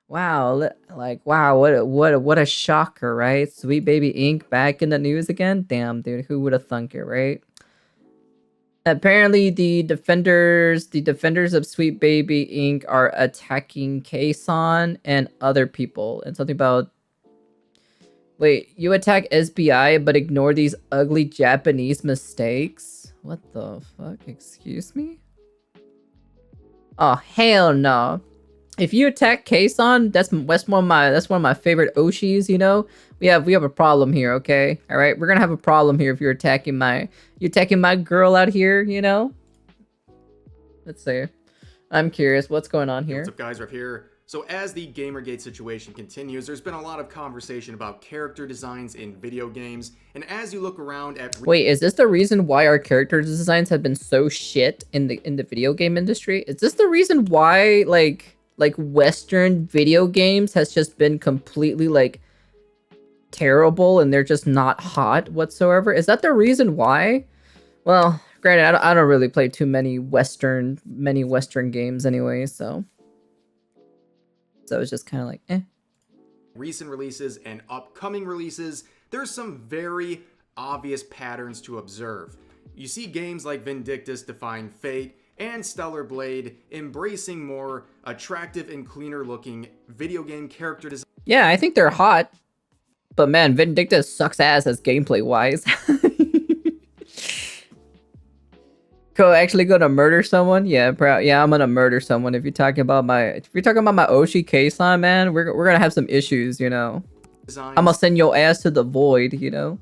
Wow, like wow, what a shocker, right? Sweet Baby Inc. back in the news again. Damn, dude, who would have thunk it, right? Apparently, the defenders of Sweet Baby Inc. are attacking Kason and other people, and something about wait, you attack SBI but ignore these ugly Japanese mistakes. What the fuck? Excuse me? Oh hell no! If you attack Kason, that's one of my favorite Oshis. You know, we have a problem here. Okay, all right, we're gonna have a problem here if you're attacking my girl out here. You know, let's see. I'm curious, what's going on Hey, here? what's up, guys? Riff here. So as the Gamergate situation continues, there's been a lot of conversation about character designs in video games, and as you look around at Wait, is this the reason why our character designs have been so shit in the video game industry? Is this the reason why like Western video games has just been completely like terrible and they're just not hot whatsoever? Is that the reason why? Well, granted, I don't really play too many Western games anyway, so it's just kind of like eh. recent releases and upcoming releases, there's some very obvious patterns to observe. You see games like Vindictus Defying Fate and Stellar Blade embracing more attractive and cleaner looking video game character design. Yeah, I think they're hot, but man, Vindictus sucks ass as gameplay wise. Actually gonna murder someone? Yeah, yeah, I'm gonna murder someone. If you're talking about my Oshi K-san, man, we're gonna have some issues, you know. I'm gonna send your ass to the void, you know.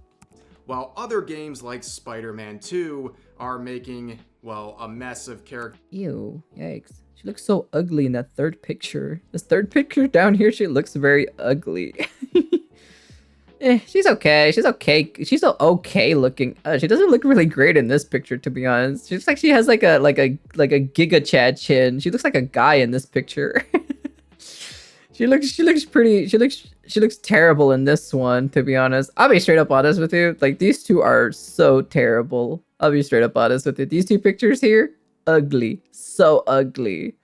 While other games like Spider-Man 2 are making, well, a mess of character. Ew, yikes. She looks so ugly in that third picture. This third picture down here, she looks very ugly. She's okay. She's okay. She's okay looking. She doesn't look really great in this picture, to be honest. She looks like she has like a Giga Chad chin. She looks like a guy in this picture. She looks pretty. She looks terrible in this one, to be honest. I'll be straight up honest with you. Like these two are so terrible. I'll be straight up honest with you. These two pictures here, ugly, so ugly.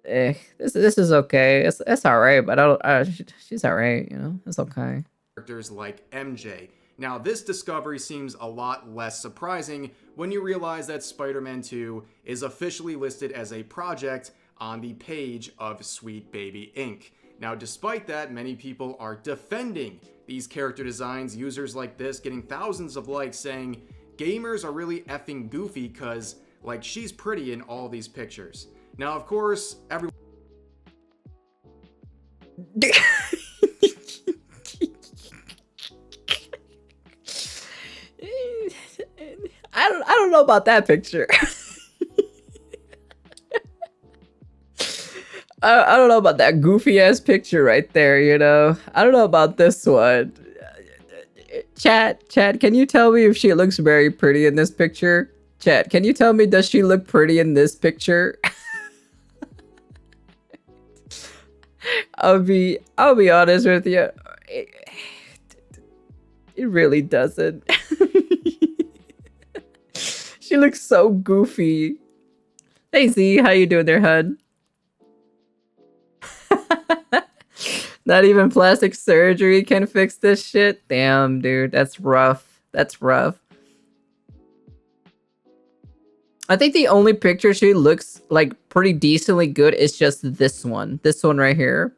This is okay. It's all right, but I don't. She's all right. You know, it's okay. Characters like MJ. Now, this discovery seems a lot less surprising when you realize that Spider-Man 2 is officially listed as a project on the page of Sweet Baby Inc. Now, despite that, many people are defending these character designs, users like this getting thousands of likes saying, gamers are really effing goofy because, like, she's pretty in all these pictures. Now, of course, everyone... I don't know about that picture. I don't know about that goofy ass picture right there, you know. I don't know about this one. Chat, can you tell me if she looks very pretty in this picture? Chat, can you tell me, does she look pretty in this picture? I'll be honest with you. It really doesn't. She looks so goofy. Hey Z, how you doing there, hun? Not even plastic surgery can fix this shit? Damn, dude, that's rough. That's rough. I think the only picture she looks like pretty decently good is just this one. This one right here.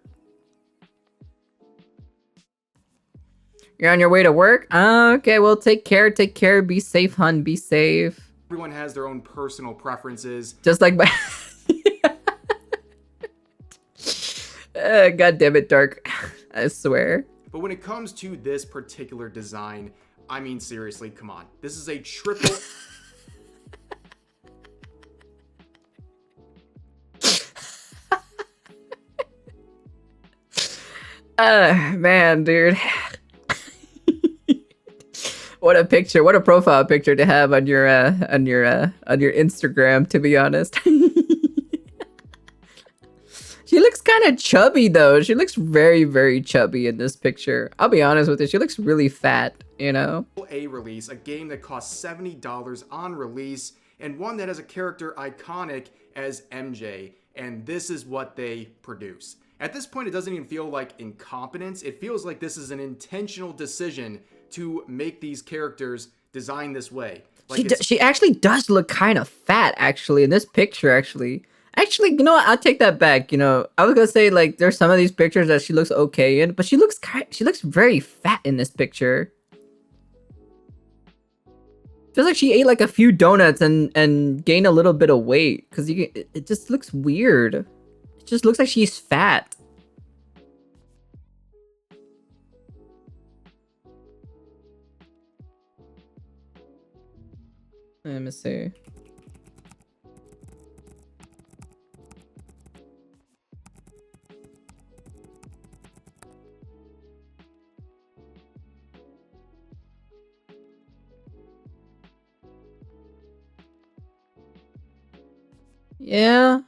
You're on your way to work? Okay, well, take care. Take care. Be safe, hun. Be safe. Everyone has their own personal preferences. Just like my... God damn it, Dark. I swear. But when it comes to this particular design, I mean, seriously, come on. This is a triple... Man, dude. What a picture. What a profile picture to have on your Instagram, to be honest. She looks kind of chubby though. She looks very, very chubby in this picture. I'll be honest with you. She looks really fat, you know? A release, a game that costs $70 on release, and one that has a character iconic as MJ, and this is what they produce. At this point, it doesn't even feel like incompetence. It feels like this is an intentional decision to make these characters designed this way. Like she actually does look kind of fat, actually, in this picture, actually. Actually, you know what? I'll take that back. You know, I was gonna say like there's some of these pictures that she looks okay in, but she looks very fat in this picture. Feels like she ate like a few donuts and gained a little bit of weight because it just looks weird. It just looks like she's fat. Let me see. Yeah.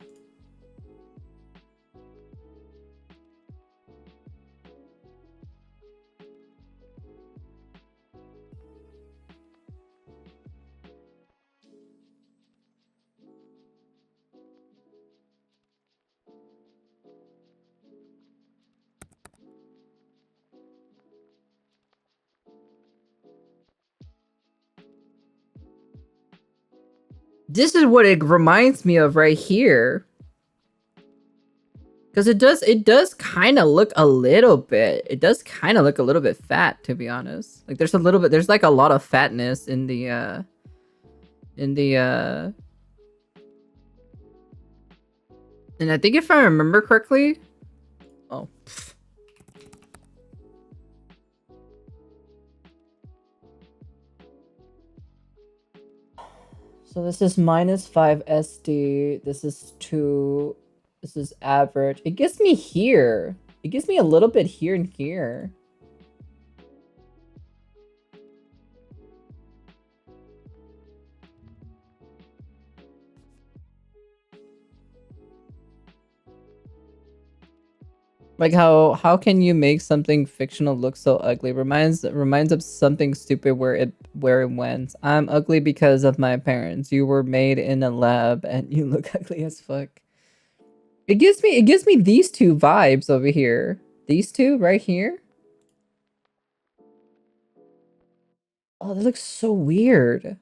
This is what it reminds me of right here. Because it does kind of look a little bit. It does kind of look a little bit fat, to be honest. Like there's like a lot of fatness in the and I think if I remember correctly, oh. Pfft. So this is -5 SD. This is 2. This is average. It gives me here. It gives me a little bit here and here. Like how can you make something fictional look so ugly? Reminds of something stupid where it went. I'm ugly because of my parents. You were made in a lab and you look ugly as fuck. It gives me these two vibes over here. These two right here. Oh, that looks so weird.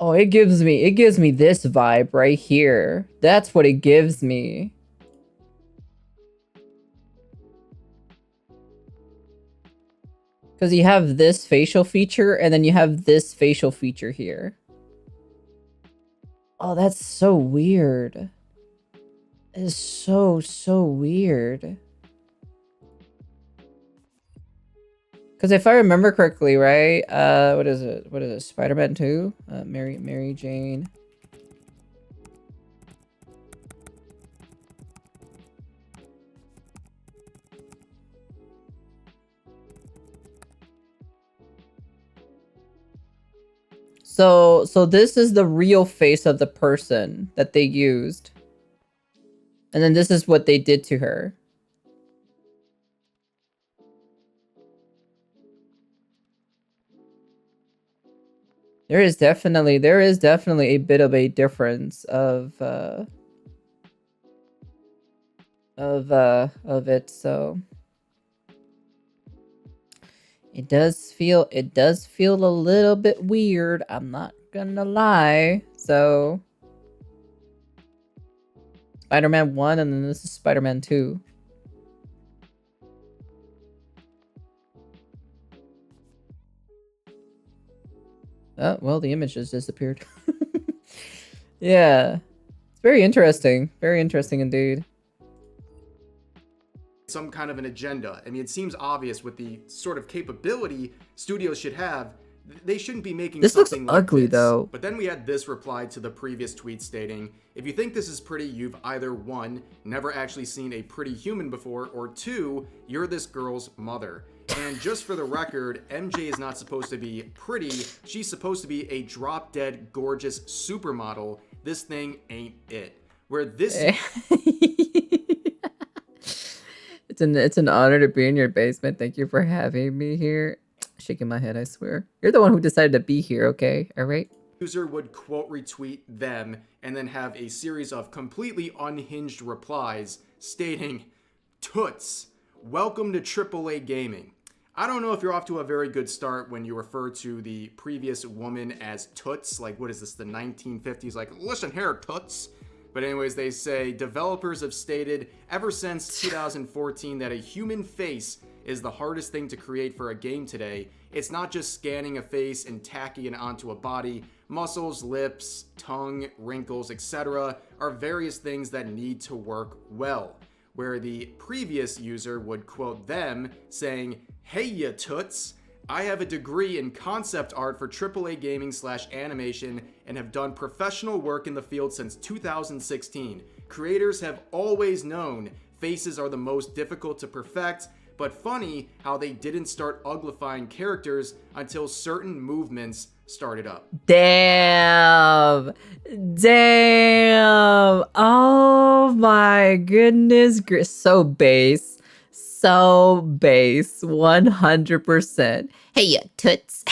Oh, it gives me this vibe right here. That's what it gives me. Because you have this facial feature and then you have this facial feature here. Oh, that's so weird. It is so weird. Because if I remember correctly, right? What is it? What is it? Spider-Man 2? Mary Jane. So this is the real face of the person that they used. And then this is what they did to her. There is definitely a bit of a difference of it, so it does feel a little bit weird, I'm not gonna lie. So Spider-Man 1 and then this is Spider-Man 2. Oh, well, the image just disappeared. Yeah. It's very interesting. Very interesting indeed. Some kind of an agenda. I mean, it seems obvious with the sort of capability studios should have. They shouldn't be making this something looks ugly, like this. though. But then we had this reply to the previous tweet stating, if you think this is pretty, you've either 1, never actually seen a pretty human before, or 2, you're this girl's mother. And just for the record, MJ is not supposed to be pretty. She's supposed to be a drop-dead gorgeous supermodel. This thing ain't it. Where this... It's an honor to be in your basement. Thank you for having me here. Shaking my head, I swear. You're the one who decided to be here, okay? All right? User would quote retweet them and then have a series of completely unhinged replies stating, "Toots, welcome to AAA gaming." I don't know if you're off to a very good start when you refer to the previous woman as Toots. Like, what is this, the 1950s? Like, listen here, Toots. But anyways, they say developers have stated ever since 2014 that a human face is the hardest thing to create for a game today. It's not just scanning a face and tacking it onto a body. Muscles, lips, tongue, wrinkles, etc. are various things that need to work well. Where the previous user would quote them saying, "Hey ya toots, I have a degree in concept art for AAA gaming / animation and have done professional work in the field since 2016. Creators have always known faces are the most difficult to perfect, but funny how they didn't start uglifying characters until certain movements started up." Damn. Damn. Oh my goodness. So base. So base. 100%. Hey, ya toots.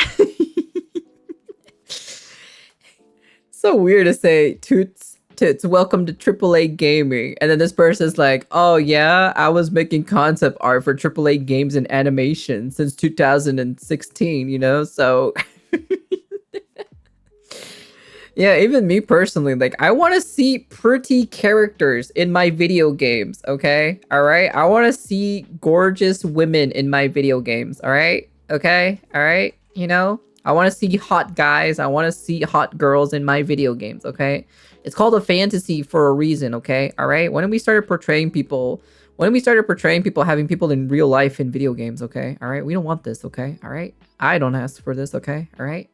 So weird to say toots. Toots, welcome to AAA gaming. And then this person's like, oh yeah, I was making concept art for AAA games and animation since 2016, you know? So yeah, even me personally, like, I want to see pretty characters in my video games, okay? All right? I want to see gorgeous women in my video games, all right? Okay? All right? You know? I want to see hot guys. I want to see hot girls in my video games, okay? It's called a fantasy for a reason, okay? All right? When we started portraying people having people in real life in video games, okay? All right? We don't want this, okay? All right? I don't ask for this, okay? All right?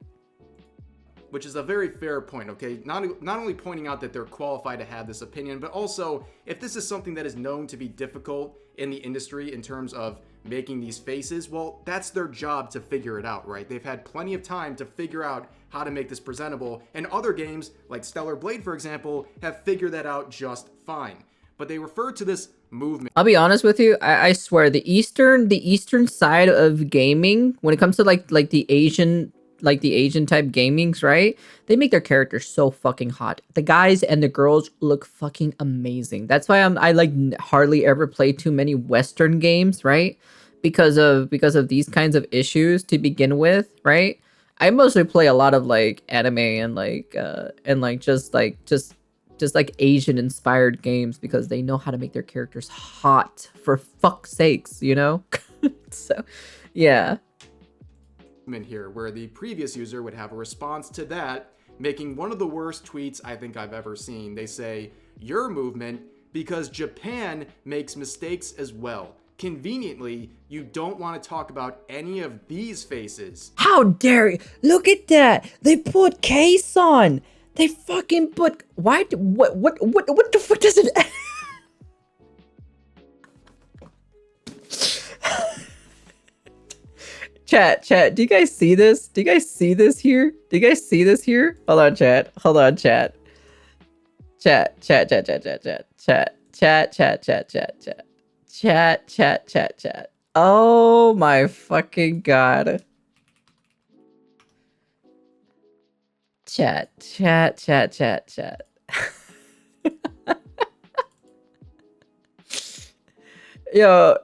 Which is a very fair point, okay? Not only pointing out that they're qualified to have this opinion, but also if this is something that is known to be difficult in the industry in terms of making these faces, well, that's their job to figure it out, right? They've had plenty of time to figure out how to make this presentable, and other games, like Stellar Blade, for example, have figured that out just fine. But they refer to this movement. I'll be honest with you. I swear the eastern side of gaming, when it comes to like the Asian type gamings, right? They make their characters so fucking hot. The guys and the girls look fucking amazing. That's why I like hardly ever play too many Western games, right? Because of these kinds of issues to begin with, right? I mostly play a lot of like anime and just Asian inspired games because they know how to make their characters hot, for fuck's sakes, you know? So, yeah. Here where the previous user would have a response to that, making one of the worst tweets I think I've ever seen. They say, "Your movement, because Japan makes mistakes as well. Conveniently, you don't want to talk about any of these faces." How dare you? Look at that. They put case on. They fucking put what the fuck does it Chat, do you guys see this? Do you guys see this here? Do you guys see this here? Hold on, chat. Chat. Oh my fucking god. Chat. Yo,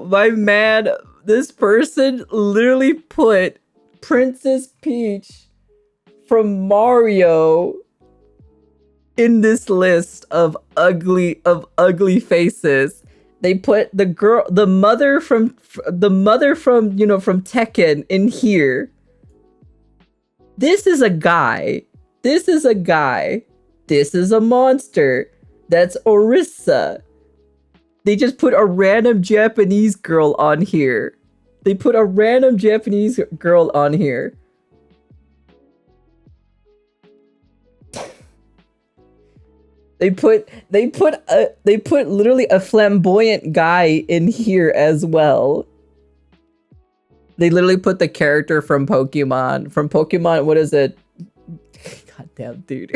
my man, this person literally put Princess Peach from Mario in this list of ugly faces. They put the mother from Tekken in here. This is a guy. This is a monster. That's Orisa. They just put a random Japanese girl on here. They put literally a flamboyant guy in here as well. They literally put the character from Pokemon, what is it? Goddamn, dude.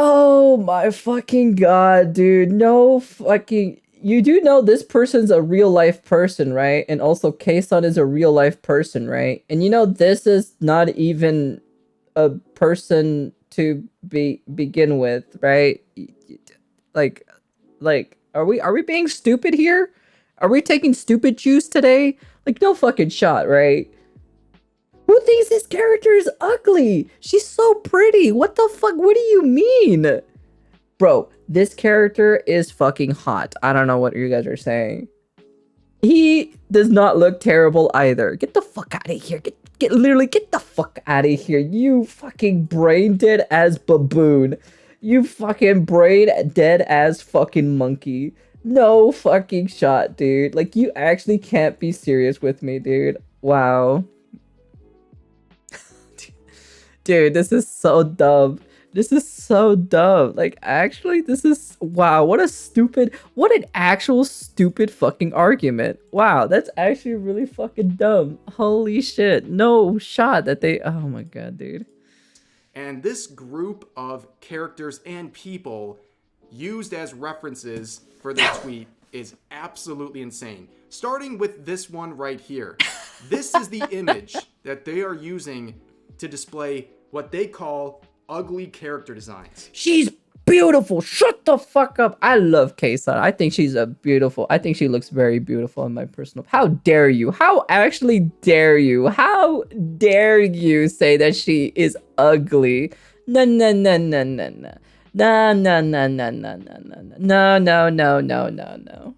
Oh my fucking god, dude. No fucking. You do know this person's a real life person, right? And also, K-san is a real life person, right? And you know, this is not even a person to begin with, right? Like, are we being stupid here? Are we taking stupid juice today? Like, no fucking shot, right? Who thinks this character is ugly? She's so pretty. What the fuck? What do you mean? Bro, this character is fucking hot. I don't know what you guys are saying. He does not look terrible either. Get the fuck out of here. Get the fuck out of here. You fucking brain dead as baboon. You fucking brain dead as fucking monkey. No fucking shot, dude. Like, you actually can't be serious with me, dude. Wow. Dude, this is so dumb. This is so dumb. Like, actually, this is... Wow, what an actual stupid fucking argument. Wow, that's actually really fucking dumb. Holy shit. No shot that they... Oh my god, dude. And this group of characters and people used as references for their tweet is absolutely insane. Starting with this one right here. This is the image that they are using to display what they call ugly character designs. She's beautiful. Shut the fuck up. I love K-san. I think she looks very beautiful in my personal... How dare you? How actually dare you? How dare you say that she is ugly? No, no, no, no, no, no. No, no, no, no, no, no, no, no, no, no, no, no, no.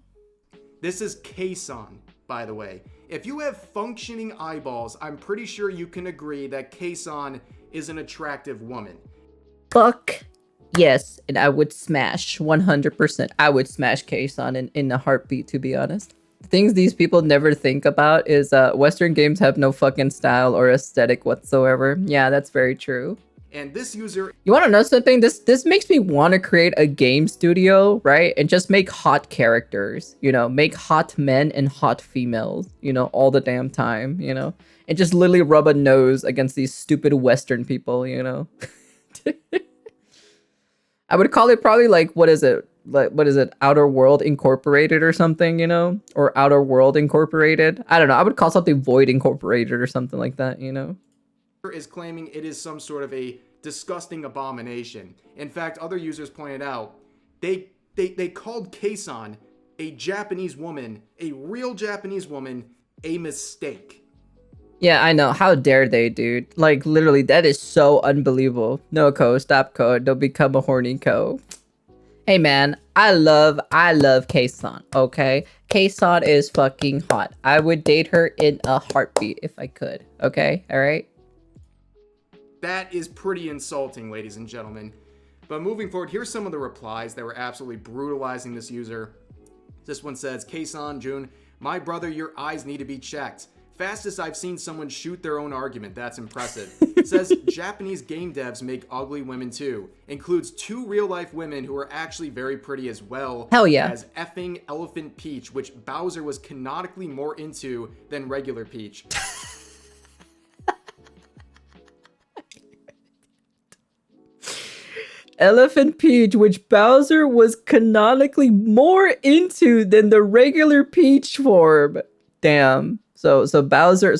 This is K-san, by the way. If you have functioning eyeballs, I'm pretty sure you can agree that K-san is an attractive woman. Fuck yes, and I would smash 100%. I would smash K-san in a heartbeat, to be honest. Things these people never think about is Western games have no fucking style or aesthetic whatsoever. Yeah, that's very true. And this user... You want to know something? This makes me want to create a game studio, right? And just make hot characters, you know? Make hot men and hot females, you know? All the damn time, you know? And just literally rub a nose against these stupid Western people, you know? I would call it probably like, what is it? Outer World Incorporated or something, you know? Or Outer World Incorporated. I don't know. I would call something Void Incorporated or something like that, you know? Is claiming it is some sort of a disgusting abomination. In fact, other users pointed out they called Keisan, a Japanese woman, a real Japanese woman, a mistake. Yeah, I know. How dare they, dude? Like, literally, that is so unbelievable. No, Ko, stop, Ko. Don't become a horny Ko. Hey, man, I love Keisan, okay? Keisan is fucking hot. I would date her in a heartbeat if I could, okay? All right? That is pretty insulting, ladies and gentlemen. But moving forward, here's some of the replies that were absolutely brutalizing this user. This one says, Keisan, Jun, my brother, your eyes need to be checked. Fastest I've seen someone shoot their own argument. That's impressive. It says, Japanese game devs make ugly women too. Includes 2 real-life women who are actually very pretty as well. Hell yeah. As effing Elephant Peach, which Bowser was canonically more into than regular Peach. Elephant Peach, which Bowser was canonically more into than the regular Peach form. Damn. So Bowser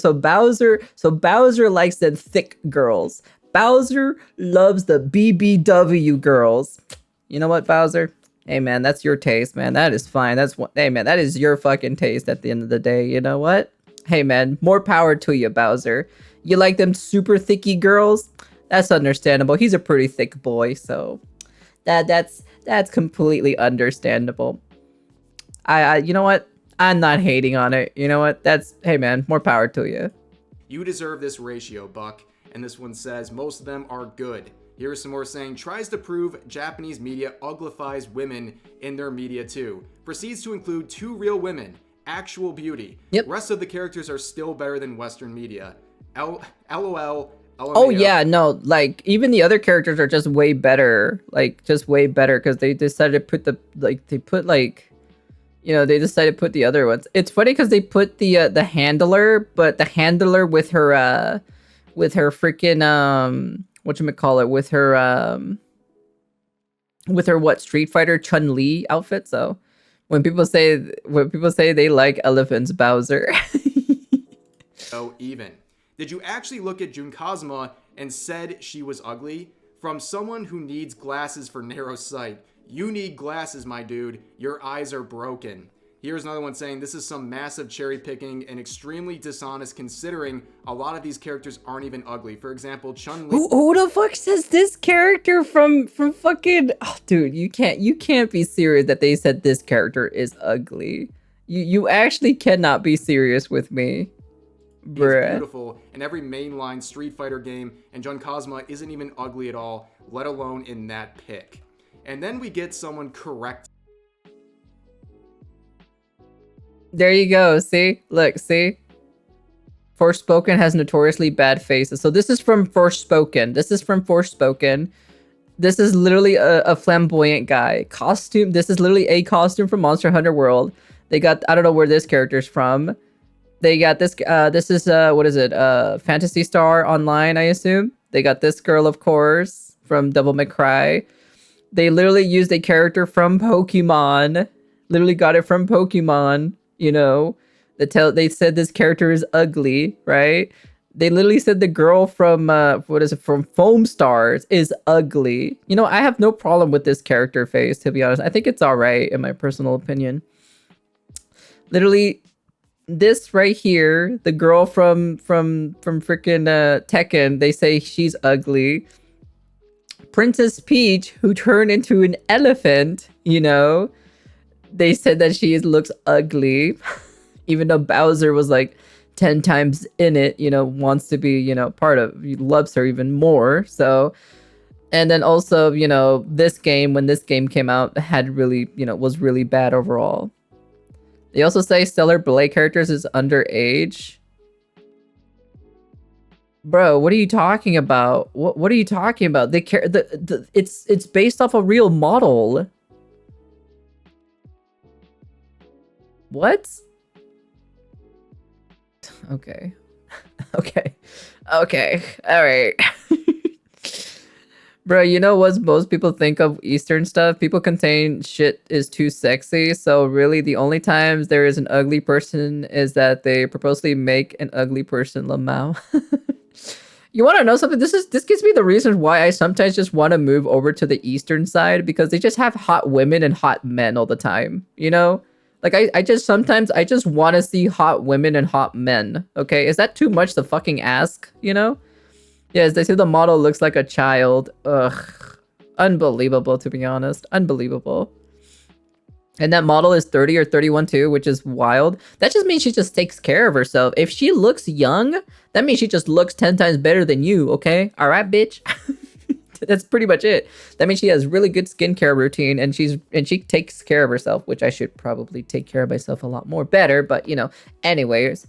likes them thick girls. Bowser loves the BBW girls. You know what, Bowser? Hey man, that's your taste, man. That is fine. Hey man, that is your fucking taste at the end of the day. You know what? Hey man, more power to you, Bowser. You like them super thicky girls? That's understandable. He's a pretty thick boy, so that's completely understandable. I you know what? I'm not hating on it. You know what? Hey man, more power to you. You deserve this ratio, Buck. And this one says, most of them are good. Here's some more saying, tries to prove Japanese media uglifies women in their media too. Proceeds to include 2 real women. Actual beauty. Yep. Rest of the characters are still better than Western media. LOL. Oh yeah, no, like even the other characters are just way better, because they decided to put they decided to put the other ones. It's funny because they put the handler, but the handler with her freaking whatchamacallit, with her with her Street Fighter Chun-Li outfit. So when people say they like elephants, Bowser. So even. Did you actually look at Jun Kazuma and said she was ugly? From someone who needs glasses for narrow sight. You need glasses, my dude. Your eyes are broken. Here's another one saying this is some massive cherry picking and extremely dishonest considering a lot of these characters aren't even ugly. For example, Chun-Li. Who the fuck says this character from fucking? Oh, dude, you can't be serious that they said this character is ugly. You actually cannot be serious with me, bruh. Is beautiful in every mainline Street Fighter game, and Jun Kazuma isn't even ugly at all, let alone in that pick. And then we get someone correct. There you go. See, look, see. Forspoken has notoriously bad faces. So this is from Forspoken. This is from Forspoken. This is literally a flamboyant guy. Costume. This is literally a costume from Monster Hunter World. They got, I don't know where this character's from. They got this, this is, what is it? Phantasy Star Online, I assume. They got this girl, of course, from Devil May Cry. They literally used a character from Pokemon. Literally got it from Pokemon, you know. They said this character is ugly, right? They literally said the girl from, what is it, from Foam Stars is ugly. You know, I have no problem with this character face, to be honest. I think it's all right, in my personal opinion. Literally, this right here, the girl from freaking Tekken, they say she's ugly. Princess Peach, who turned into an elephant, you know, they said that she looks ugly. Even though Bowser was like 10 times in it, you know, wants to be, you know, part of, he loves her even more. So, and then also, you know, this game, when this game came out, had really, you know, was really bad overall. They also say Stellar Blade characters is underage. Bro, what are you talking about? What are you talking about? They care it's based off a real model. What? Okay. Okay. All right. Bro, you know what most people think of Eastern stuff? People contain shit is too sexy. So really the only times there is an ugly person is that they purposely make an ugly person Lamau. You want to know something? This gives me the reason why I sometimes just want to move over to the Eastern side, because they just have hot women and hot men all the time, you know? Like, I just sometimes want to see hot women and hot men, okay? Is that too much to fucking ask, you know? Yes, they say the model looks like a child. Ugh. Unbelievable, to be honest. Unbelievable. And that model is 30 or 31 too, which is wild. That just means she just takes care of herself. If she looks young, that means she just looks 10 times better than you, okay? All right, bitch. That's pretty much it. That means she has really good skincare routine, and she takes care of herself, which I should probably take care of myself a lot more better. But, you know, anyways,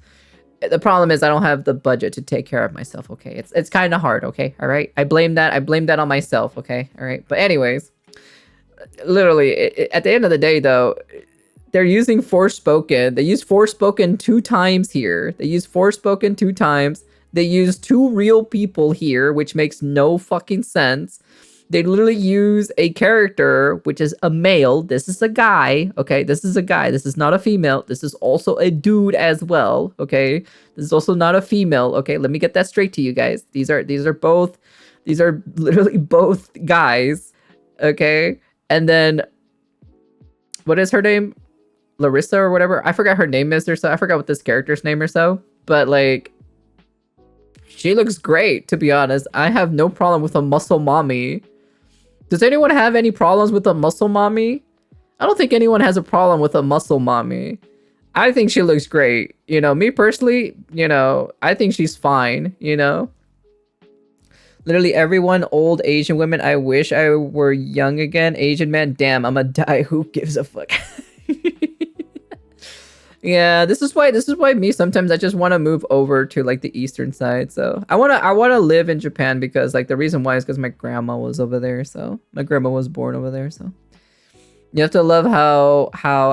the problem is I don't have the budget to take care of myself, okay? It's kind of hard, okay? All right? I blame that on myself, okay? All right? But anyways, literally, at the end of the day, though, they're using Forspoken. They use Forspoken 2 times here. They use Forspoken 2 times. They use 2 real people here, which makes no fucking sense. They literally use a character, which is a male. This is a guy, okay? This is a guy. This is not a female. This is also a dude as well, okay? This is also not a female, okay? Let me get that straight to you guys. These are literally both guys, okay? And then, what is her name? Larissa or whatever? I forgot her name is or so. I forgot what this character's name or so. But, like, she looks great, to be honest. I have no problem with a muscle mommy. Does anyone have any problems with a muscle mommy? I don't think anyone has a problem with a muscle mommy. I think she looks great. You know, me personally, you know, I think she's fine, you know? Literally everyone, old Asian women, I wish I were young again. Asian man, damn, I'ma die. Who gives a fuck? Yeah, this is why me sometimes I just want to move over to like the eastern side. So I want to live in Japan because like the reason why is because my grandma was over there. So my grandma was born over there. So you have to love how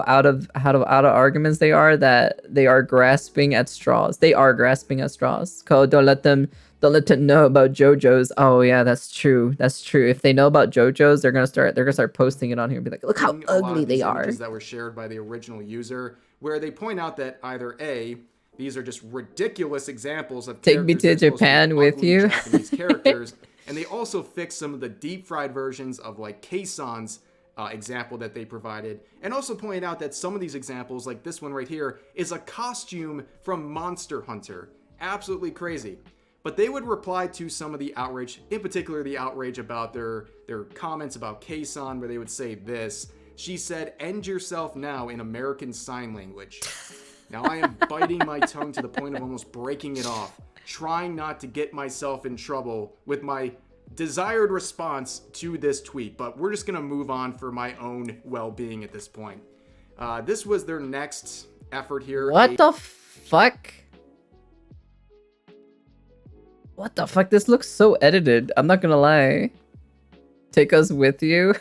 out of arguments they are, that they are grasping at straws. They are grasping at straws. Code, don't let them Don't let them know about JoJo's. Oh yeah, that's true. That's true. If they know about JoJo's, they're gonna start posting it on here and be like, look how a lot ugly of these they are. images that were shared by the original user, where they point out that either A, these are just ridiculous examples of Take me to Japan with you. Japanese characters, and they also fix some of the deep fried versions of like Keisan's example that they provided, and also point out that some of these examples, like this one right here, is a costume from Monster Hunter. Absolutely crazy. But they would reply to some of the outrage, in particular the outrage about their comments about Keisan, where they would say this. She said, "End yourself now" in American Sign Language. Now I am biting my tongue to the point of almost breaking it off, trying not to get myself in trouble with my desired response to this tweet, but we're just going to move on for my own well-being at this point. This was their next effort here. What the fuck? What the fuck? This looks so edited. I'm not gonna lie. Take us with you.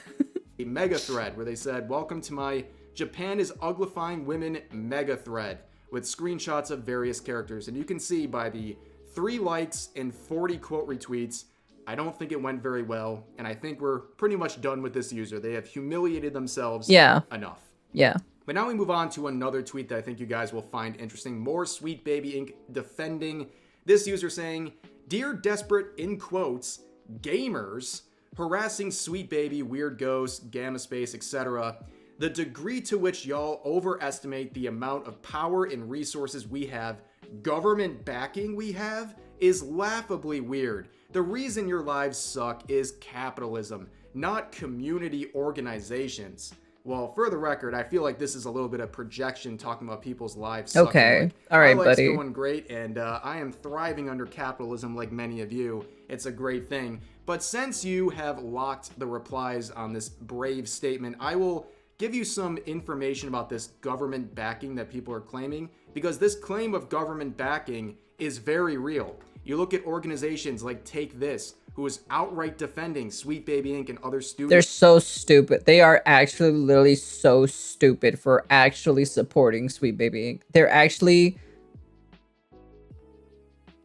A mega thread where they said, "Welcome to my Japan is uglifying women mega thread," with screenshots of various characters. And you can see by the 3 likes and 40 quote retweets, I don't think it went very well. And I think we're pretty much done with this user. They have humiliated themselves enough. Yeah. But now we move on to another tweet that I think you guys will find interesting. More Sweet Baby Inc. defending this user, saying, "Dear desperate, in quotes, gamers, harassing Sweet Baby, Weird Ghost, Gamma Space, etc. The degree to which y'all overestimate the amount of power and resources we have, government backing we have, is laughably weird. The reason your lives suck is capitalism, not community organizations." Well, for the record, I feel like this is a little bit of projection talking about people's lives sucking. Okay. Like, all right, my life's buddy. going great, and I am thriving under capitalism like many of you. It's a great thing. But since you have locked the replies on this brave statement, I will give you some information about this government backing that people are claiming, because this claim of government backing is very real. You look at organizations like Take This, who is outright defending Sweet Baby Inc. and other students. They're so stupid. They are actually literally so stupid for actually supporting Sweet Baby Inc. They're actually...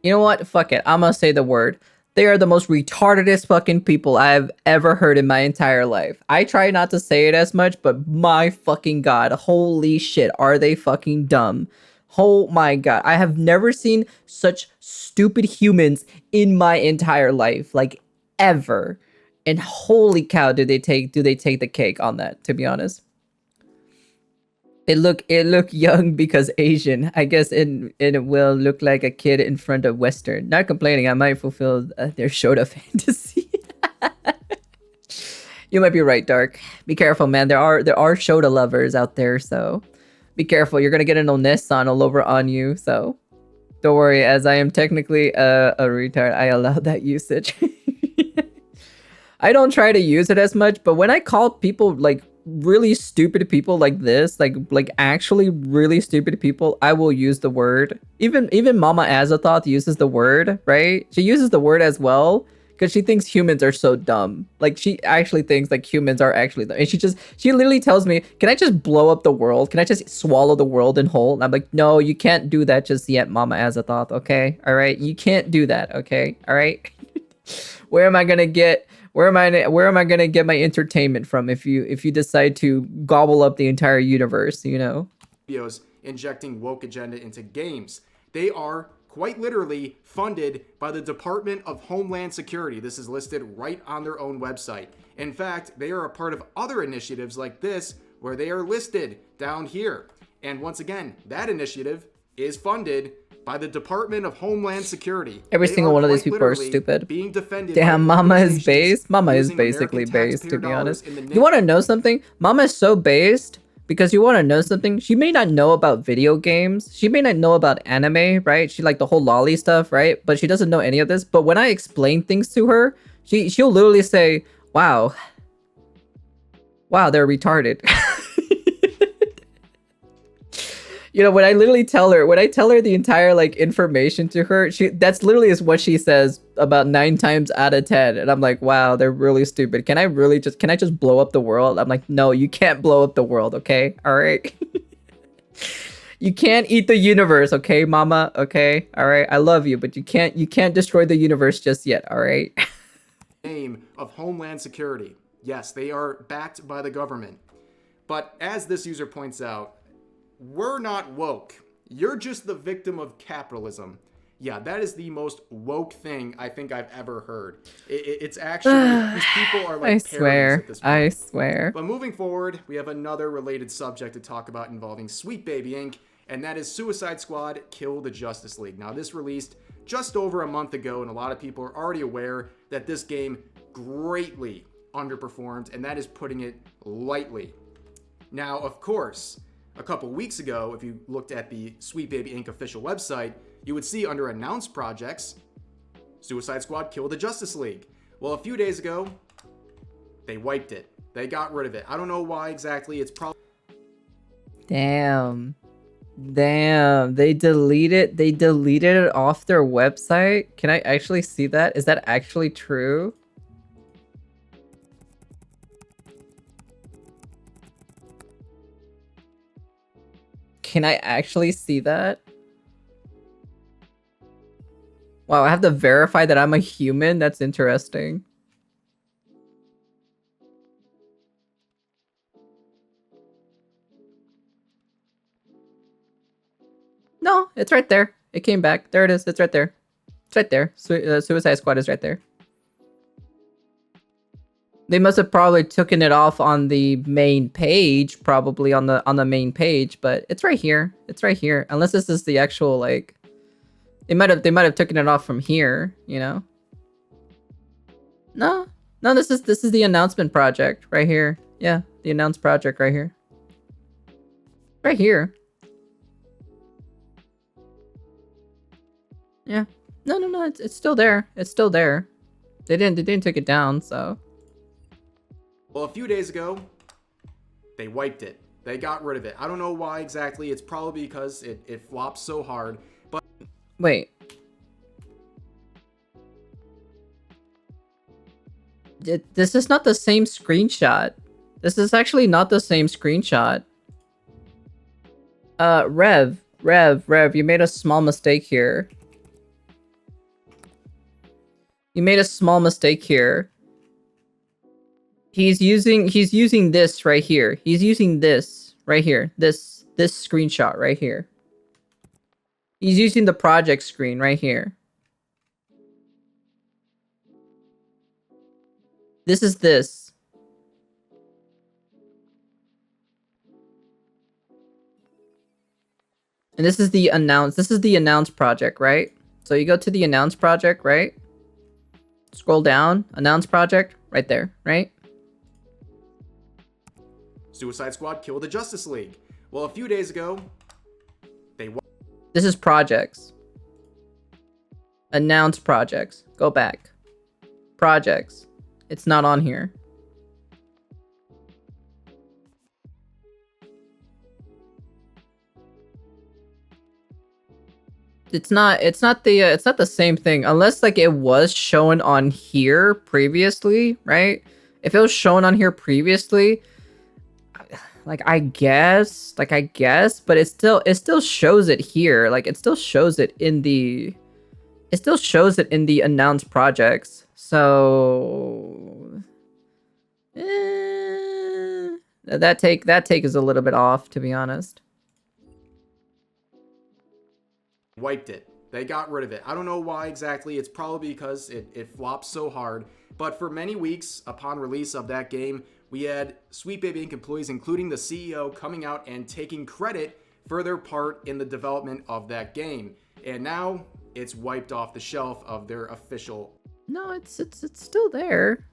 You know what? Fuck it. I'm gonna say the word. They are the most retardedest fucking people I've ever heard in my entire life. I try not to say it as much, but my fucking god. Holy shit. Are they fucking dumb? Oh my god. I have never seen such stupid humans in my entire life. Like, ever. And holy cow, do they take the cake on that, to be honest. It look young because Asian. I guess it will look like a kid in front of Western. Not complaining, I might fulfill their Shota fantasy. You might be right, Dark. Be careful, man. There are Shota lovers out there, so be careful. You're gonna get an Onesan all over on you, so don't worry. As I am technically a retard, I allow that usage. I don't try to use it as much, but when I call people like really stupid people like this, like actually really stupid people, I will use the word. Even Mama Azathoth uses the word, right? She uses the word as well because she thinks humans are so dumb. Like, she actually thinks like humans are actually dumb. And she literally tells me, "Can I just blow up the world? Can I just swallow the world in whole?" And I'm like, "No, you can't do that just yet, Mama Azathoth, okay? All right? You can't do that, okay? All right?" Where am I gonna get my entertainment from if you decide to gobble up the entire universe, you know? Videos injecting woke agenda into games. They are quite literally funded by the Department of Homeland Security. This is listed right on their own website. In fact, they are a part of other initiatives like this, where they are listed down here. And once again, that initiative is funded by the Department of Homeland Security. Every single one of these people are stupid. Being defended. Damn, Mama is based. Mama is basically based, to be honest. You want to know something? Mama is so based because you want to know something? She may not know about video games. She may not know about anime, right? She like the whole lolly stuff, right? But she doesn't know any of this. But when I explain things to her, she'll literally say, wow, they're retarded. You know, when I tell her the entire like information to her, that's literally is what she says about 9 times out of 10. And I'm like, wow, they're really stupid. Can I just blow up the world? I'm like, no, you can't blow up the world, okay? All right. You can't eat the universe, okay, mama? Okay? All right. I love you, but you can't destroy the universe just yet, all right? Name of Homeland Security. Yes, they are backed by the government. But as this user points out, we're not woke. You're just the victim of capitalism. Yeah, that is the most woke thing I think I've ever heard. It's actually, these people are I like parodies swear. at this point. I swear. But moving forward, we have another related subject to talk about involving Sweet Baby Inc., and that is Suicide Squad Kill the Justice League. Now, this released just over a month ago, and a lot of people are already aware that this game greatly underperformed, and that is putting it lightly. Now, of course, a couple weeks ago, if you looked at the Sweet Baby Inc. official website, you would see under announced projects, Suicide Squad Kill the Justice League. Well, a few days ago, they wiped it. They got rid of it. I don't know why exactly. It's probably... Damn. They deleted it off their website. Can I actually see that? Is that actually true? Can I actually see that? Wow, I have to verify that I'm a human? That's interesting. No, it's right there. It came back. There it is. It's right there. It's right there. Suicide Squad is right there. They must have probably taken it off on the main page, probably on the main page, but it's right here. It's right here. Unless this is the actual like they might have taken it off from here, you know? No. No, this is the announcement project right here. Yeah, the announced project right here. Right here. Yeah. No, it's still there. It's still there. They didn't take it down, so. Well, a few days ago, they wiped it. They got rid of it. I don't know why exactly. It's probably because it flops so hard. But wait. This is not the same screenshot. This is actually not the same screenshot. Rev, you made a small mistake here. You made a small mistake here. He's using this right here. He's using this right here. This screenshot right here. He's using the project screen right here. This is this. And this is the announced project, right? So you go to the announced project, right? Scroll down, announced project, right there, right? Suicide Squad Kill the Justice League. Well, a few days ago, they... This is projects. Announced projects. Go back. Projects. It's not on here. It's not the same thing unless like it was shown on here previously, right? If it was shown on here previously, like I guess, but it still shows it here. Like it still shows it in the announced projects. So that take is a little bit off, to be honest. Wiped it. They got rid of it. I don't know why exactly. It's probably because it flops so hard. But for many weeks upon release of that game, we had Sweet Baby Inc. employees, including the CEO, coming out and taking credit for their part in the development of that game. And now it's wiped off the shelf of their official... No, it's still there.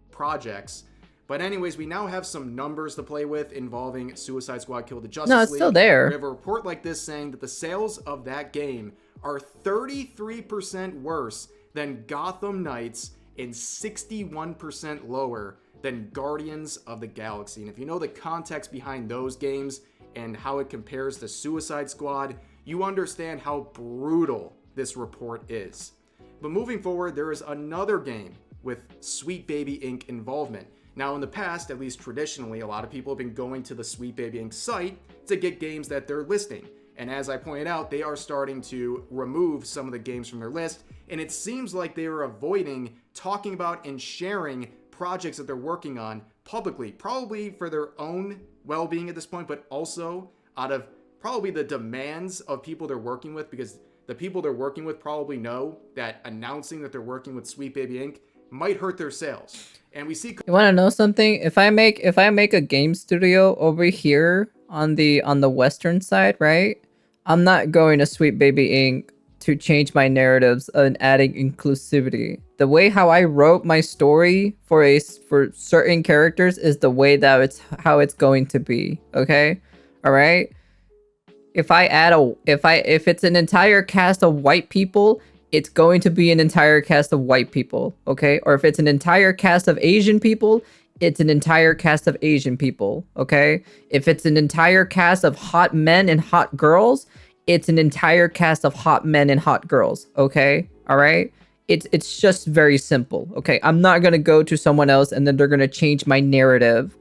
...projects. But anyways, we now have some numbers to play with involving Suicide Squad Kill the Justice League. No, it's still there. We have a report like this saying that the sales of that game are 33% worse than Gotham Knights and 61% lower than Guardians of the Galaxy. And if you know the context behind those games and how it compares to Suicide Squad, you understand how brutal this report is. But moving forward, there is another game with Sweet Baby Inc. involvement. Now, in the past, at least traditionally, a lot of people have been going to the Sweet Baby Inc. site to get games that they're listing. And as I pointed out, they are starting to remove some of the games from their list, and it seems like they are avoiding talking about and sharing projects that they're working on publicly, probably for their own well-being at this point, but also out of probably the demands of people they're working with, because the people they're working with probably know that announcing that they're working with Sweet Baby Inc. might hurt their sales. And we see... You want to know something? If I make a game studio over here on the western side, right? I'm not going to Sweet Baby Inc. to change my narratives and adding inclusivity. The way how I wrote my story for certain characters is the way that how it's going to be. Okay, all right. If it's an entire cast of white people, it's going to be an entire cast of white people. Okay, or if it's an entire cast of Asian people, it's an entire cast of Asian people. Okay, if it's an entire cast of hot men and hot girls, it's an entire cast of hot men and hot girls. Okay, all right. It's just very simple. Okay, I'm not gonna go to someone else and then they're gonna change my narrative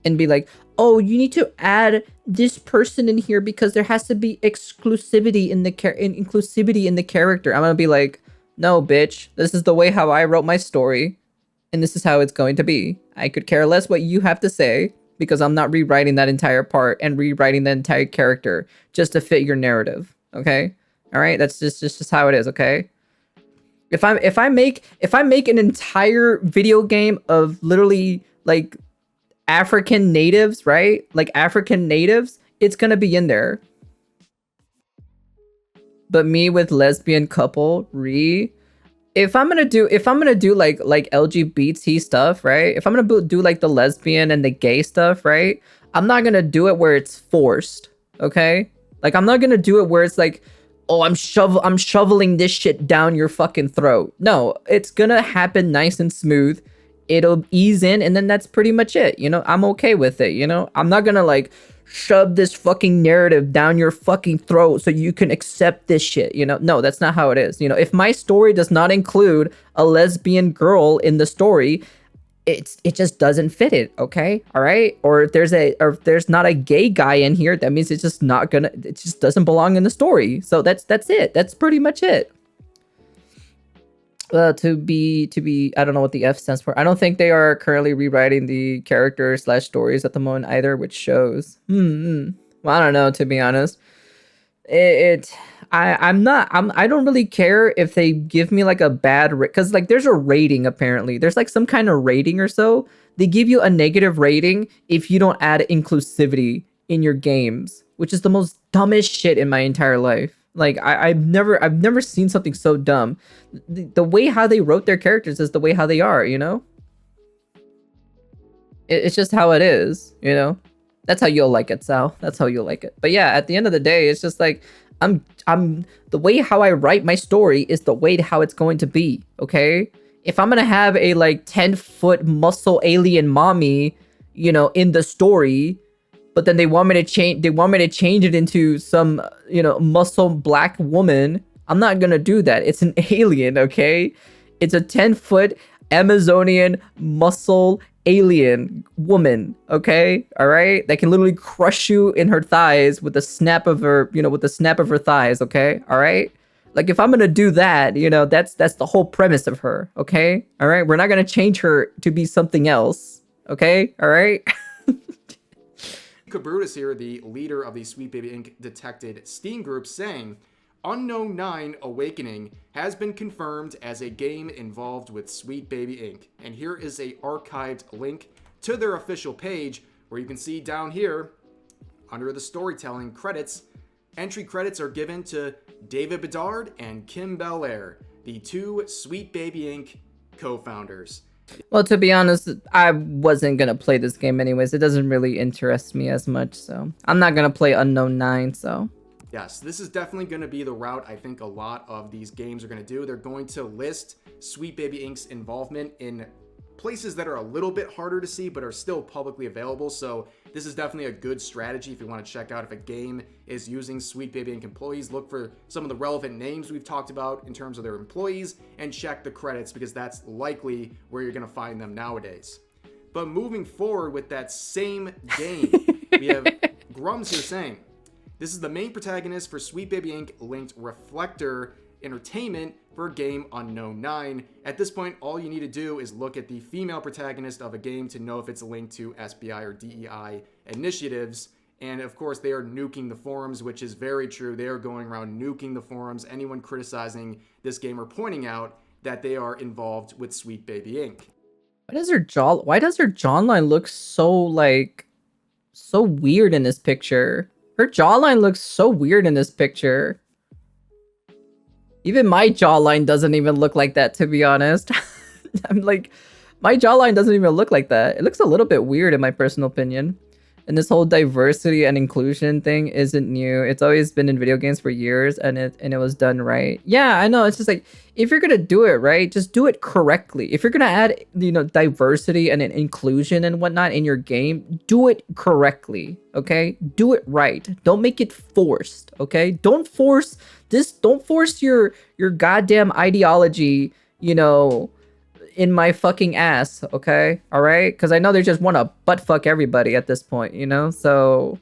and be like, oh, you need to add this person in here because there has to be exclusivity in the inclusivity in the character. I'm gonna be like, no, bitch. This is the way how I wrote my story, and this is how it's going to be. I could care less what you have to say because I'm not rewriting that entire part and rewriting the entire character just to fit your narrative. Okay, all right. That's just how it is. Okay. If I make an entire video game of literally like African natives, right? Like African natives, it's gonna be in there. But me with lesbian couple, if I'm gonna do like LGBT stuff, right? If I'm gonna do like the lesbian and the gay stuff, right? I'm not gonna do it where it's forced, okay? Like I'm not gonna do it where it's like, oh, I'm shoveling this shit down your fucking throat. No, it's gonna happen nice and smooth. It'll ease in, and then that's pretty much it. You know, I'm okay with it. You know, I'm not gonna like shove this fucking narrative down your fucking throat so you can accept this shit. You know, no, that's not how it is. You know, if my story does not include a lesbian girl in the story, it just doesn't fit it. Okay, all right. Or if there's not a gay guy in here, that means it's just not gonna. It just doesn't belong in the story. So that's it. That's pretty much it. To be I don't know what the F stands for. I don't think they are currently rewriting the characters / stories at the moment either, which shows. Well, I don't know, to be honest. I don't really care if they give me like a bad because like there's a rating. Apparently there's like some kind of rating or so. They give you a negative rating if you don't add inclusivity in your games, which is the most dumbest shit in my entire life. Like I've never seen something so dumb. The way how they wrote their characters is the way how they are, you know? It's just how it is, you know? That's how you'll like it, Sal. That's how you'll like it. But yeah, at the end of the day, it's just like I'm the way how I write my story is the way how it's going to be, okay? If I'm gonna have a like 10-foot muscle alien mommy, you know, in the story, but then they want me to change it into some, you know, muscle black woman, I'm not gonna do that. It's an alien, okay? It's a 10-foot Amazonian muscle alien woman, okay? All right? That can literally crush you in her thighs with the snap of her, you know, with the snap of her thighs, okay? All right? Like if I'm gonna do that, you know, that's the whole premise of her, okay? All right? We're not gonna change her to be something else, okay? All right? Brutus here, the leader of the Sweet Baby Inc. detected Steam group, saying, Unknown 9 Awakening has been confirmed as a game involved with Sweet Baby Inc. And here is a archived link to their official page where you can see down here, under the storytelling credits, entry credits are given to David Bedard and Kim Belair, the two Sweet Baby Inc. co-founders. Well, to be honest, I wasn't going to play this game anyways. It doesn't really interest me as much, so I'm not going to play Unknown 9, so. Yes, this is definitely going to be the route I think a lot of these games are going to do. They're going to list Sweet Baby Inc.'s involvement in places that are a little bit harder to see but are still publicly available, so this is definitely a good strategy if you want to check out if a game is using Sweet Baby Inc. employees. Look for some of the relevant names we've talked about in terms of their employees and check the credits because that's likely where you're going to find them nowadays. But moving forward with that same game, we have Grum's here saying, this is the main protagonist for Sweet Baby Inc. linked Reflector Entertainment for Game Unknown 9. At this point, all you need to do is look at the female protagonist of a game to know if it's linked to SBI or DEI initiatives. And of course, they are nuking the forums, which is very true. They are going around nuking the forums. Anyone criticizing this game or pointing out that they are involved with Sweet Baby Inc. Why does her jawline look so weird in this picture? Her jawline looks so weird in this picture. Even my jawline doesn't even look like that, to be honest. I'm like, my jawline doesn't even look like that. It looks a little bit weird in my personal opinion. And this whole diversity and inclusion thing isn't new. It's always been in video games for years, and it was done right. Yeah, I know. It's just like, if you're gonna do it right, just do it correctly. If you're gonna add, diversity and inclusion and whatnot in your game, do it correctly. Okay, do it right. Don't make it forced. Okay, don't force this. Don't force your goddamn ideology. In my fucking ass, okay? All right? Because I know they just want to butt fuck everybody at this point, So.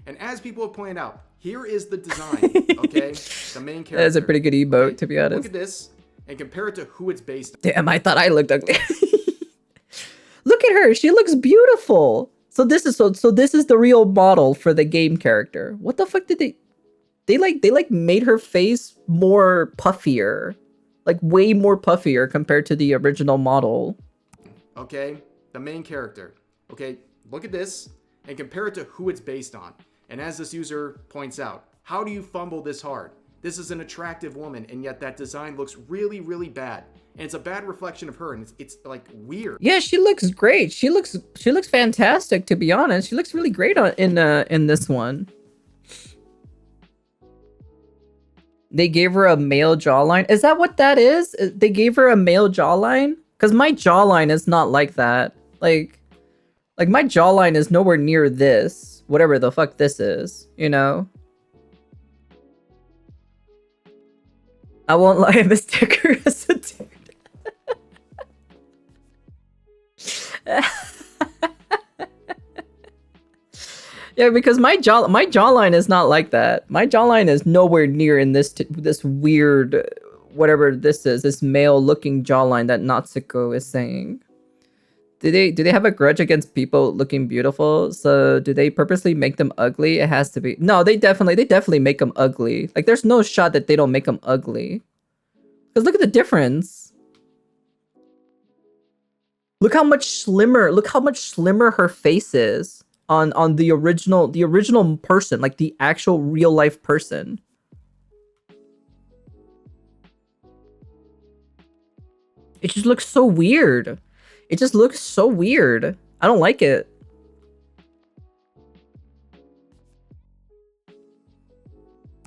And as people have pointed out, here is the design, okay? The main character. That is a pretty good emote, okay? To be honest. Look at this and compare it to who it's based on. Damn, I thought I looked ugly. Look at her. She looks beautiful. So this is the real model for the game character. What the fuck did they made her face more puffier. Like way more puffier compared to the original model. Okay, the main character. Okay, look at this and compare it to who it's based on. And as this user points out, how do you fumble this hard? This is an attractive woman, and yet that design looks really, really bad. And it's a bad reflection of her, and it's like weird. Yeah, she looks great. She looks fantastic, to be honest. She looks really great in this one. They gave her a male jawline. Is that what that is? They gave her a male jawline? Because my jawline is not like that. Like my jawline is nowhere near this. Whatever the fuck this is, I won't lie, I mistook her as a dude. Yeah, because my jawline is not like that. My jawline is nowhere near in this weird, whatever this is, this male-looking jawline that Natsuko is saying. Do they have a grudge against people looking beautiful? So do they purposely make them ugly? It has to be. No, they definitely make them ugly. Like there's no shot that they don't make them ugly. Because look at the difference. Look how much slimmer her face is. On the original person, like the actual real life person. It just looks so weird. It just looks so weird. I don't like it.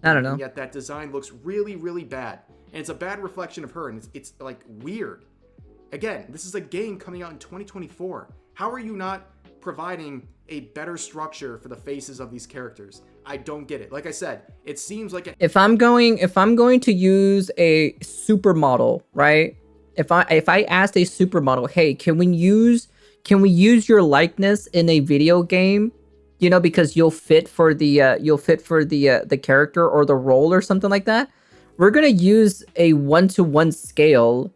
I don't know. And yet that design looks really, really bad. And it's a bad reflection of her, and it's like weird. Again, this is a game coming out in 2024. How are you not providing a better structure for the faces of these characters? I don't get it. Like I said, it seems like if I'm going to use a supermodel, right? If I asked a supermodel, hey, can we use your likeness in a video game? Because you'll fit for the character or the role or something like that. We're gonna use a 1-to-1 scale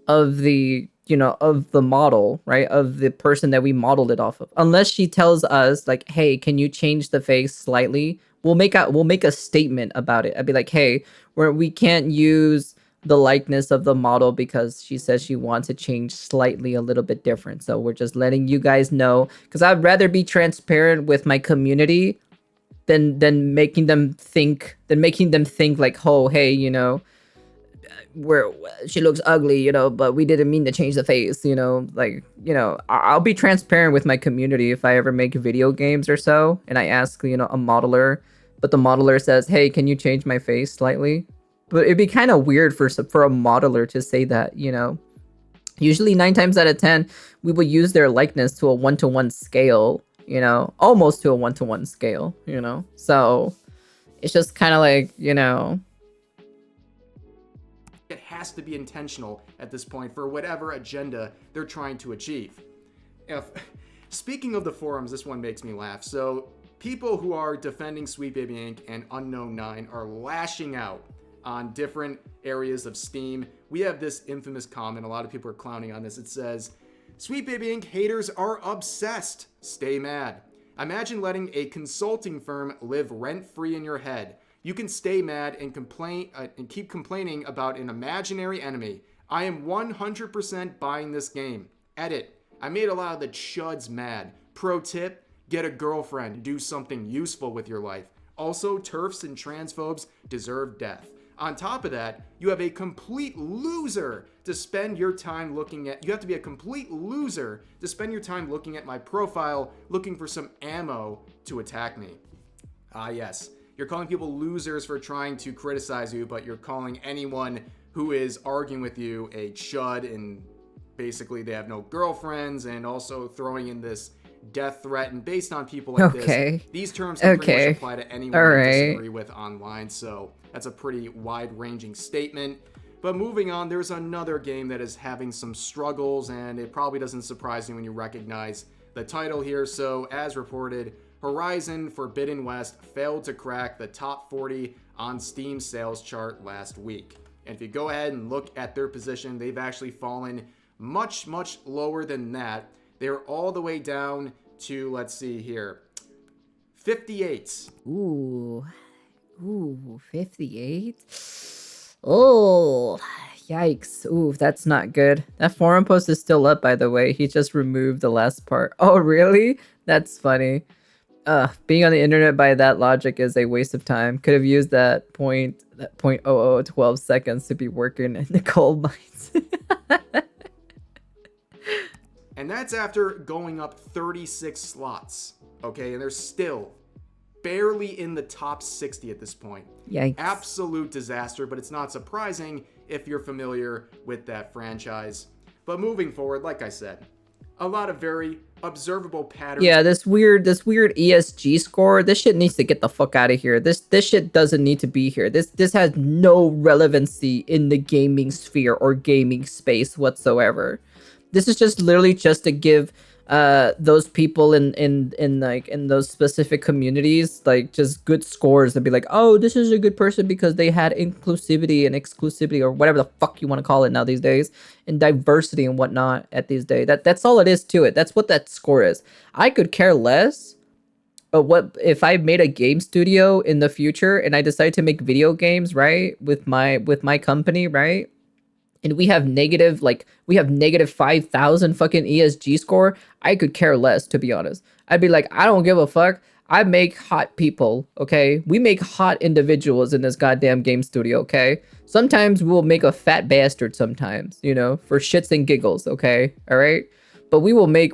of the of the model, right? Of the person that we modeled it off of. Unless she tells us like, hey, can you change the face slightly? We'll make a statement about it. I'd be like, hey, we can't use the likeness of the model because she says she wants to change slightly a little bit different. So we're just letting you guys know, because I'd rather be transparent with my community than making them think like, oh, hey, she looks ugly, but we didn't mean to change the face, I'll be transparent with my community if I ever make video games or so, and I ask, a modeler, but the modeler says, hey, can you change my face slightly? But it'd be kind of weird for a modeler to say that, Usually 9 times out of 10, we will use their likeness to a 1-to-1 scale, almost to a 1-to-1 scale, So it's just kind of like, it has to be intentional at this point for whatever agenda they're trying to achieve. Speaking of the forums, this one makes me laugh. So people who are defending Sweet Baby Inc. and Unknown 9 are lashing out on different areas of Steam. We have this infamous comment. A lot of people are clowning on this. It says, Sweet Baby Inc. haters are obsessed. Stay mad. Imagine letting a consulting firm live rent-free in your head. You can stay mad and complain and keep complaining about an imaginary enemy. I am 100% buying this game. Edit. I made a lot of the chuds mad. Pro tip, get a girlfriend. Do something useful with your life. Also, TERFs and transphobes deserve death. On top of that, you have a complete loser to spend your time looking at. You have to be a complete loser to spend your time looking at my profile, looking for some ammo to attack me. Ah, yes. You're calling people losers for trying to criticize you, but you're calling anyone who is arguing with you a chud, and basically they have no girlfriends, and also throwing in this death threat. And based on people like this, these terms can pretty much apply to anyone you disagree with online. So that's a pretty wide-ranging statement. But moving on, there's another game that is having some struggles, and it probably doesn't surprise you when you recognize the title here. So as reported, Horizon Forbidden West failed to crack the top 40 on Steam sales chart last week. And if you go ahead and look at their position, they've actually fallen much, much lower than that. They're all the way down to, let's see here, 58. Ooh, 58? Oh, yikes. Ooh, that's not good. That forum post is still up, by the way. He just removed the last part. Oh, really? That's funny. Being on the internet by that logic is a waste of time. Could have used that point 0.0012 seconds to be working in the coal mines. And that's after going up 36 slots. Okay, and they're still barely in the top 60 at this point. Yikes. Absolute disaster, but it's not surprising if you're familiar with that franchise. But moving forward, like I said, a lot of very observable patterns. Yeah, this weird ESG score, this shit needs to get the fuck out of here. This shit doesn't need to be here. This has no relevancy in the gaming sphere or gaming space whatsoever. This is just literally just to give those people in those specific communities like just good scores to be like, oh, this is a good person because they had inclusivity and exclusivity or whatever the fuck you want to call it now these days, and diversity and whatnot at these days. That's all it is to it. That's what that score is. I could care less. But what if I made a game studio in the future and I decide to make video games, right, with my company, right? And we have negative 5,000 fucking ESG score, I could care less, to be honest. I'd be like, I don't give a fuck. I make hot people, okay? We make hot individuals in this goddamn game studio, okay? Sometimes we'll make a fat bastard sometimes, you know, for shits and giggles, okay? All right? But we will make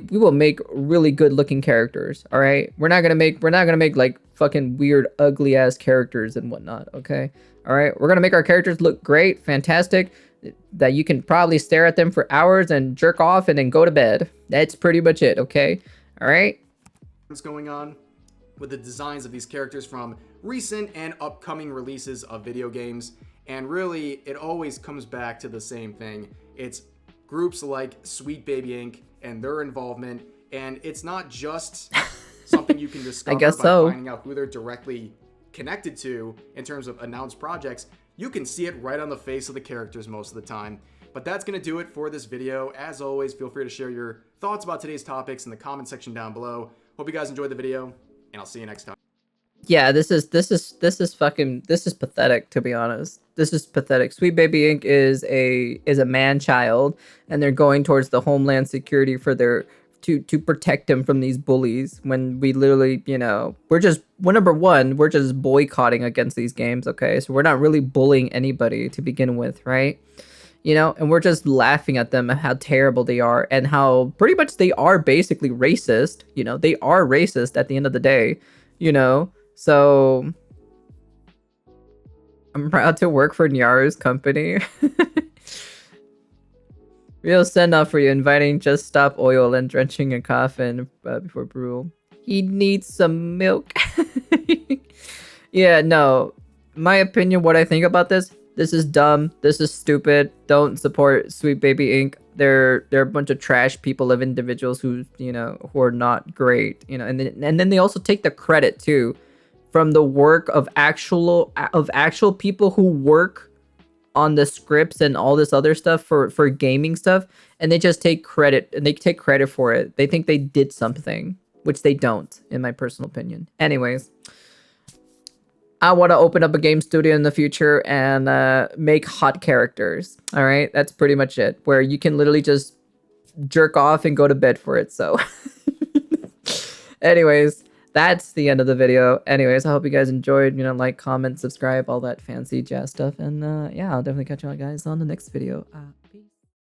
really good looking characters, all right? We're not gonna make like fucking weird, ugly ass characters and whatnot, okay? All right? We're gonna make our characters look great, fantastic, that you can probably stare at them for hours and jerk off and then go to bed. That's pretty much it, okay? All right? What's going on with the designs of these characters from recent and upcoming releases of video games. And really, it always comes back to the same thing. It's groups like Sweet Baby Inc. and their involvement. And it's not just something you can discover by finding out who they're directly connected to in terms of announced projects. You can see it right on the face of the characters most of the time. But that's going to do it for this video. As always, feel free to share your thoughts about today's topics in the comment section down below. Hope you guys enjoyed the video, and I'll see you next time. Yeah, this is pathetic, to be honest. This is pathetic. Sweet Baby Inc. is a man-child, and they're going towards the Homeland Security for their to protect him from these bullies, when we literally, you know, we're just boycotting against these games, okay? So we're not really bullying anybody to begin with, right? You know, and we're just laughing at them, how terrible they are, and how pretty much they are basically racist. You know, they are racist at the end of the day, you know? So I'm proud to work for Nyaru's company. Real send off for you, inviting Just Stop Oil and drenching a coffin before brewal. He needs some milk. Yeah, no. My opinion, what I think about this This is dumb. This is stupid. Don't support Sweet Baby Inc. They're a bunch of trash people of individuals who, you know, who are not great, you know. And then they also take the credit too from the work of actual people who work on the scripts and all this other stuff for gaming stuff, and they just take credit for it. They think they did something, which they don't, in my personal opinion. Anyways, I want to open up a game studio in the future and make hot characters. All right, that's pretty much it. Where you can literally just jerk off and go to bed for it. So, anyways, that's the end of the video. Anyways, I hope you guys enjoyed. You know, like, comment, subscribe, all that fancy jazz stuff. And yeah, I'll definitely catch you all guys on the next video.